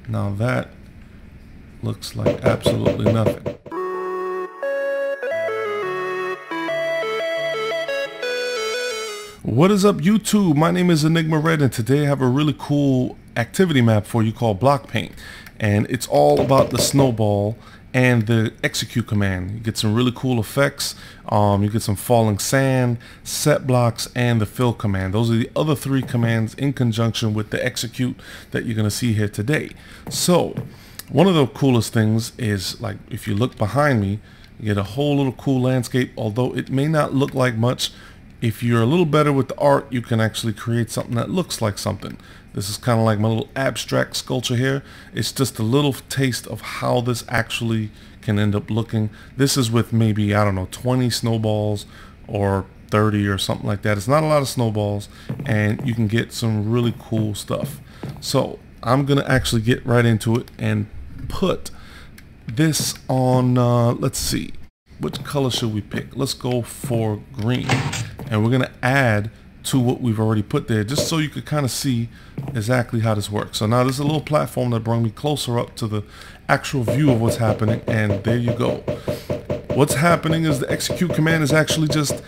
Now that looks like absolutely nothing. What is up, YouTube? My name is Enigma Red, and today I have a really cool activity map for you called BlockPaint, and it's all about the Snowball and the execute command. You get some really cool effects. You get some falling sand, set blocks, and the fill command. Those are the other three commands in conjunction with the execute that you're going to see here today. So one of the coolest things is, like, if you look behind me, you get a whole little cool landscape. Although it may not look like much, if you're a little better with the art, you can actually create something that looks like something. This is kind of like my little abstract sculpture here. It's just a little taste of how this actually can end up looking. This is with maybe, I don't know, 20 snowballs or 30 or something like that. It's not a lot of snowballs, and you can get some really cool stuff. So I'm gonna actually get right into it and put this on, let's see, which color should we pick? Let's go for green. And we're gonna add to what we've already put there, just so you could kind of see exactly how this works. So now this is a little platform that brought me closer up to the actual view of what's happening, and there you go. What's happening is the execute command is actually just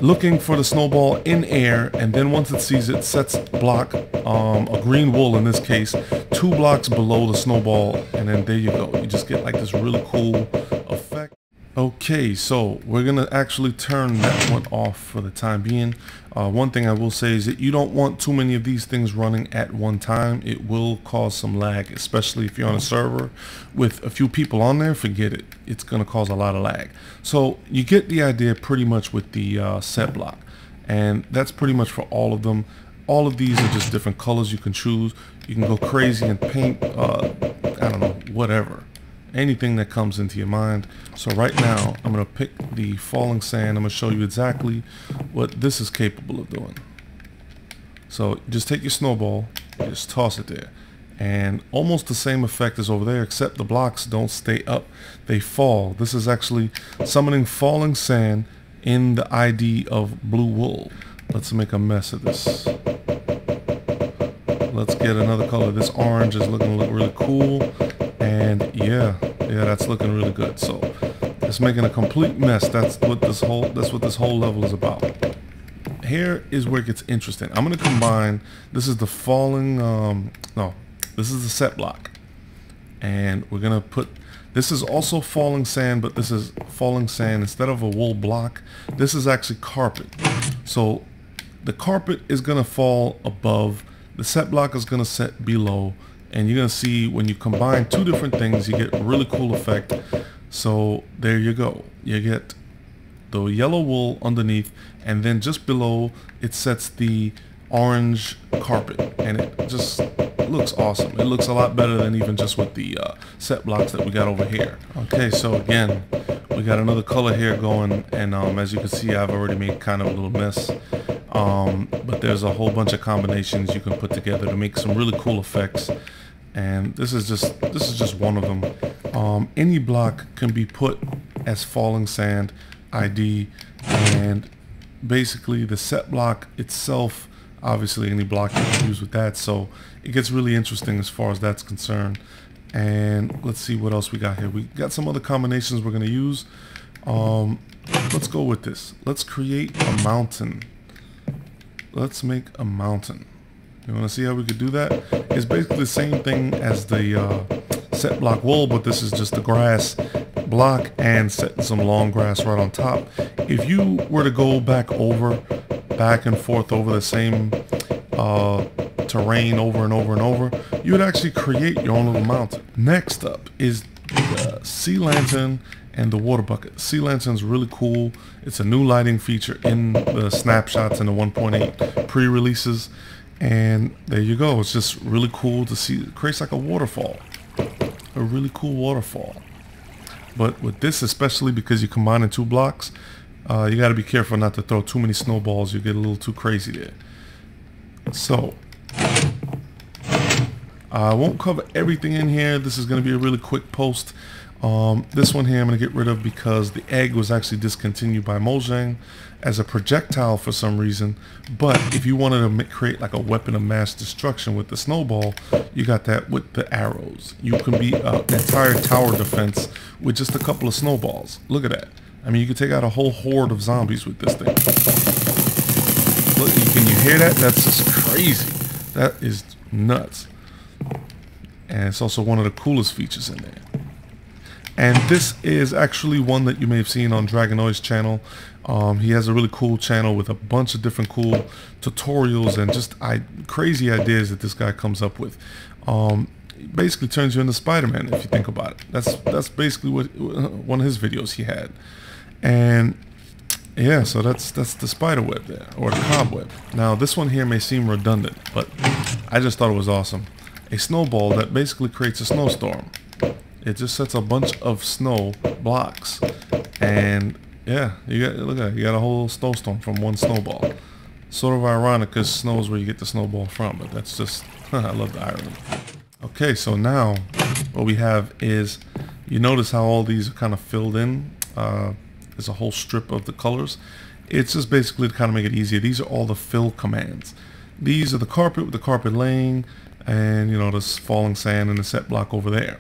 looking for the snowball in air, and then once it sees it, sets block, a green wool in this case, 2 blocks below the snowball, and then there you go. You just get like this really cool effect. Okay, so we're gonna actually turn that one off for the time being. One thing I will say is that you don't want too many of these things running at one time. It will cause some lag, especially if you're on a server with a few people on there. Forget it, it's gonna cause a lot of lag. So you get the idea pretty much with the set block, and that's pretty much for all of them. All of these are just different colors you can choose. You can go crazy and paint, I don't know, whatever. Anything that comes into your mind. So right now I'm going to pick the falling sand. I'm going to show you exactly what this is capable of doing. So just take your snowball, you just toss it there, and almost the same effect as over there, except the blocks don't stay up, they fall. This is actually summoning falling sand in the ID of blue wool. Let's make a mess of this. Let's get another color. This orange is looking really cool. And yeah, that's looking really good. So it's making a complete mess. That's what this whole level is about. Here is where it gets interesting. I'm gonna combine, this is the falling, this is the set block, and we're gonna put, this is also falling sand, but this is falling sand instead of a wool block. This is actually carpet. So the carpet is gonna fall above, the set block is gonna set below. And you're gonna see when you combine two different things, you get a really cool effect. So there you go. You get the yellow wool underneath, and then just below it sets the orange carpet, and it just looks awesome. It looks a lot better than even just with the set blocks that we got over here. Okay, so again, we got another color here going, and as you can see, I've already made kind of a little mess. But there's a whole bunch of combinations you can put together to make some really cool effects. And this is just one of them. Any block can be put as falling sand ID, and basically the set block itself, obviously any block you can use with that. So it gets really interesting as far as that's concerned. And let's see what else we got here. We got some other combinations we're going to use. Let's go with this. Let's create a mountain. Let's make a mountain. You want to see how we could do that? It's basically the same thing as the set block wool, but this is just the grass block and setting some long grass right on top. If you were to go back and forth over the same terrain over and over and over, you would actually create your own little mountain. Next up is the sea lantern and the water bucket. Sea lantern's really cool. It's a new lighting feature in the snapshots and the 1.8 pre-releases. And there you go. It's just really cool to see. It creates like a waterfall, a really cool waterfall. But with this, especially because you're combining 2 blocks, you got to be careful not to throw too many snowballs. You get a little too crazy there. So I won't cover everything in here. This is going to be a really quick post. This one here I'm going to get rid of because the egg was actually discontinued by Mojang as a projectile for some reason. But if you wanted to create like a weapon of mass destruction with the snowball, you got that with the arrows. You can be an entire tower defense with just a couple of snowballs. Look at that. I mean, you could take out a whole horde of zombies with this thing. Look, can you hear that? That's just crazy. That is nuts. And it's also one of the coolest features in there. And this is actually one that you may have seen on Dragnoz's channel. He has a really cool channel with a bunch of different cool tutorials and just crazy ideas that this guy comes up with. It basically turns you into Spider-Man if you think about it. That's basically what one of his videos he had. And yeah, so that's the spider web there, or the cobweb. Now this one here may seem redundant, but I just thought it was awesome. A snowball that basically creates a snowstorm. It just sets a bunch of snow blocks, and yeah, look at it, you got a whole snowstorm from one snowball. Sort of ironic because snow is where you get the snowball from, but that's just I love the irony. Okay, so now what we have is, you notice how all these are kind of filled in. There's a whole strip of the colors. It's just basically to kind of make it easier. These are all the fill commands. These are the carpet with the carpet laying, and you know, this falling sand and the set block over there.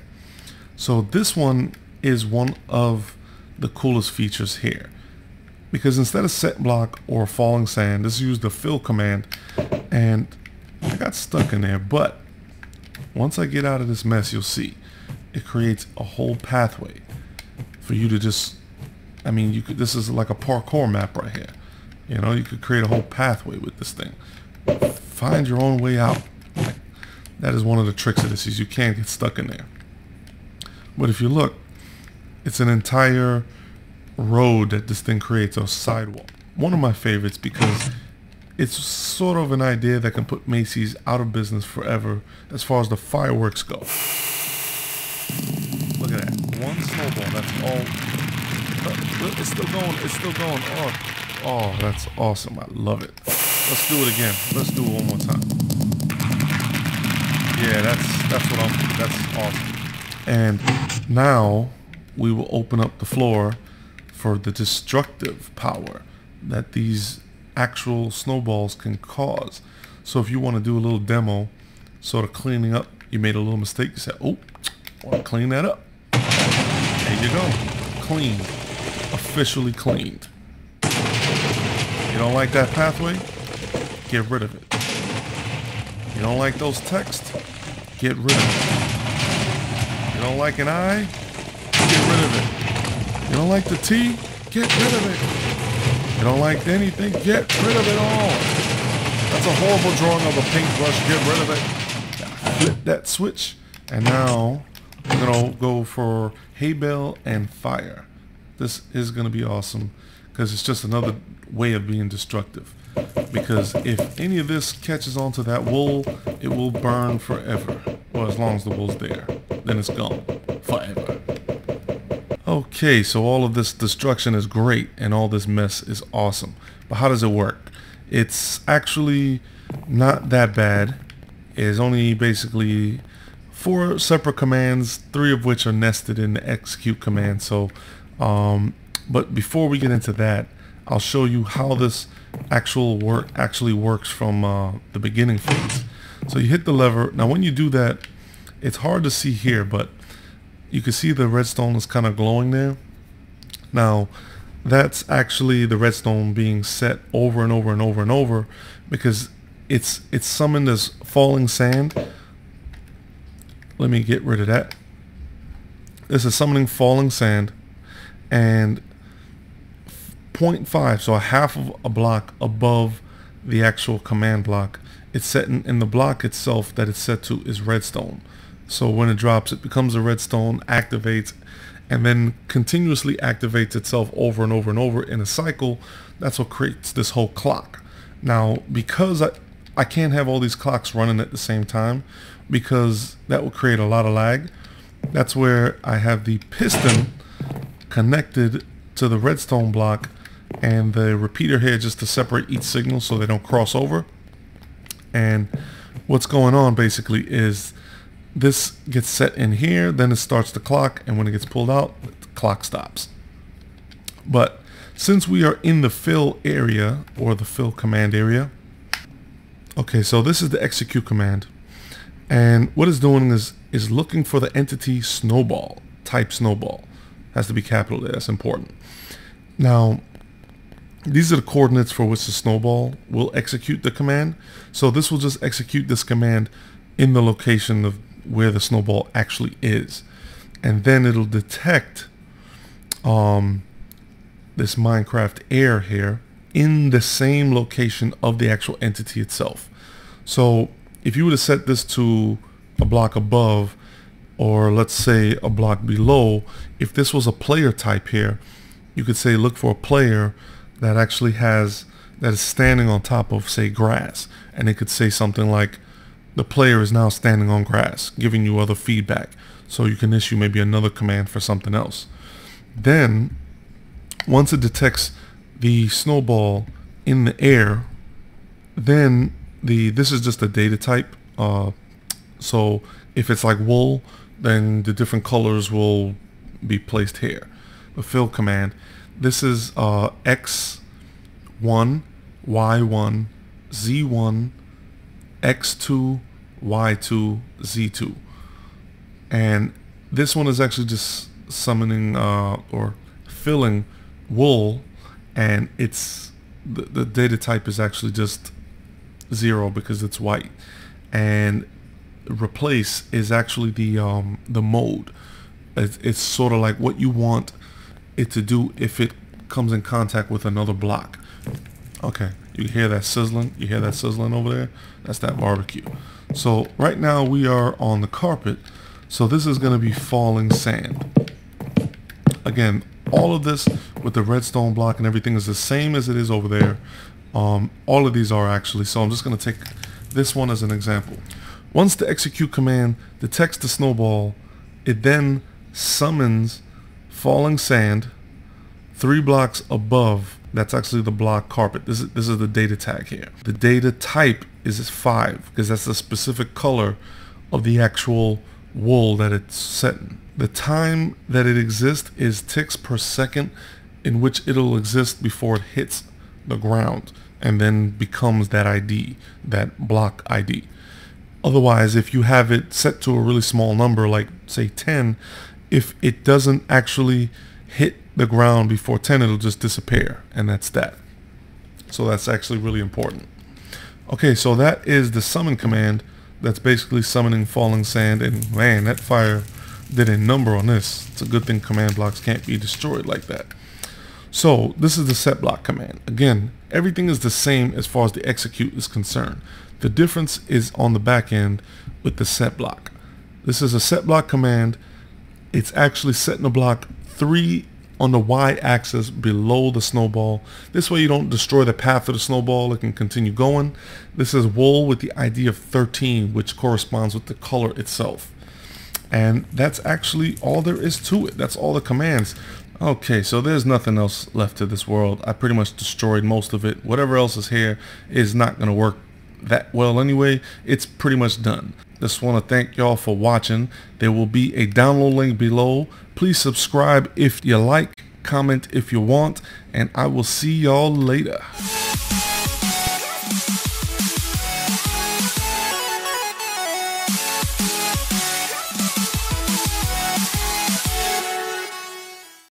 So this one is one of the coolest features here, because instead of set block or falling sand, this used the fill command, and I got stuck in there. But once I get out of this mess, you'll see it creates a whole pathway for you to just, I mean, you could, this is like a parkour map right here. You know, you could create a whole pathway with this thing. Find your own way out. That is one of the tricks of this, is you can't get stuck in there. But if you look, it's an entire road that this thing creates, a sidewalk. One of my favorites because it's sort of an idea that can put Macy's out of business forever as far as the fireworks go. Look at that. One snowball, that's all. It's still going, it's still going. Oh, that's awesome. I love it. Let's do it again. Let's do it one more time. Yeah, that's awesome. And now we will open up the floor for the destructive power that these actual snowballs can cause. So if you want to do a little demo, sort of cleaning up, you made a little mistake, you said, oh, I want to clean that up. There you go. Cleaned. Officially cleaned. You don't like that pathway? Get rid of it. You don't like those texts? Get rid of it. You don't like an eye? Get rid of it. You don't like the T? Get rid of it. You don't like anything? Get rid of it all. That's a horrible drawing of a paintbrush. Get rid of it. Flip that switch. And now we're going to go for hay bale and fire. This is going to be awesome because it's just another way of being destructive. Because if any of this catches onto that wool, it will burn forever. Well, as long as the wool's there, then it's gone forever. Okay, so all of this destruction is great and all this mess is awesome. But how does it work? It's actually not that bad. It's only basically 4 separate commands, 3 of which are nested in the execute command. So, but before we get into that, I'll show you how this actually works from the beginning phase. So you hit the lever. Now when you do that, it's hard to see here, but you can see the redstone is kind of glowing there. Now that's actually the redstone being set over and over and over and over because it's summoned as falling sand. Let me get rid of that. This is summoning falling sand, and 0.5, so a half of a block above the actual command block, it's set in the block itself that it's set to is redstone. So when it drops, it becomes a redstone, activates, and then continuously activates itself over and over and over in a cycle. That's what creates this whole clock. Now, because I can't have all these clocks running at the same time, because that will create a lot of lag, that's where I have the piston connected to the redstone block and the repeater here just to separate each signal so they don't cross over. And what's going on basically is, this gets set in here, then it starts the clock, and when it gets pulled out, the clock stops. But since we are in the fill area, or the fill command area, okay, so this is the execute command, and what it's doing is looking for the entity Snowball, type Snowball. Has to be capital there, that's important. Now, these are the coordinates for which the Snowball will execute the command. So this will just execute this command in the location of where the Snowball actually is. And then it'll detect this Minecraft air here in the same location of the actual entity itself. So if you were to set this to a block above, or let's say a block below, if this was a player type here, you could say look for a player that actually has, that is standing on top of, say, grass, and it could say something like the player is now standing on grass, giving you other feedback, so you can issue maybe another command for something else. Then once it detects the Snowball in the air, then this is just a data type, so if it's like wool, then the different colors will be placed here. The fill command, this is X1, Y1, Z1, X2, Y2, Z2. And this one is actually just summoning or filling wool, and it's the data type is actually just 0 because it's white. And replace is actually the mode. It's sort of like what you want it to do if it comes in contact with another block. Okay, you hear that sizzling? You hear that sizzling over there? That's that barbecue. So right now we are on the carpet, so this is going to be falling sand. Again, all of this with the redstone block and everything is the same as it is over there. All of these are actually, so I'm just going to take this one as an example. Once the execute command detects the Snowball, it then summons falling sand 3 blocks above. That's actually the block carpet. This is the data tag here. The data type is 5 because that's the specific color of the actual wool that it's setting. The time that it exists is ticks per second in which it'll exist before it hits the ground and then becomes that ID, that block ID. Otherwise, if you have it set to a really small number, like say 10, if it doesn't actually hit the ground before 10, it'll just disappear, and that's that. So that's actually really important. Okay, so that is the summon command. That's basically summoning falling sand, and man, that fire did a number on this. It's a good thing command blocks can't be destroyed like that. So this is the set block command. Again, everything is the same as far as the execute is concerned. The difference is on the back end with the set block. This is a set block command. It's actually setting a block 3 on the y-axis below the Snowball. This way you don't destroy the path of the Snowball. It can continue going. This is wool with the ID of 13, which corresponds with the color itself. And that's actually all there is to it. That's all the commands. Okay, so there's nothing else left to this world. I pretty much destroyed most of it. Whatever else is here is not going to work that well anyway. It's pretty much done. Just want to thank y'all for watching. There will be a download link below. Please subscribe if you like, comment if you want, and I will see y'all later.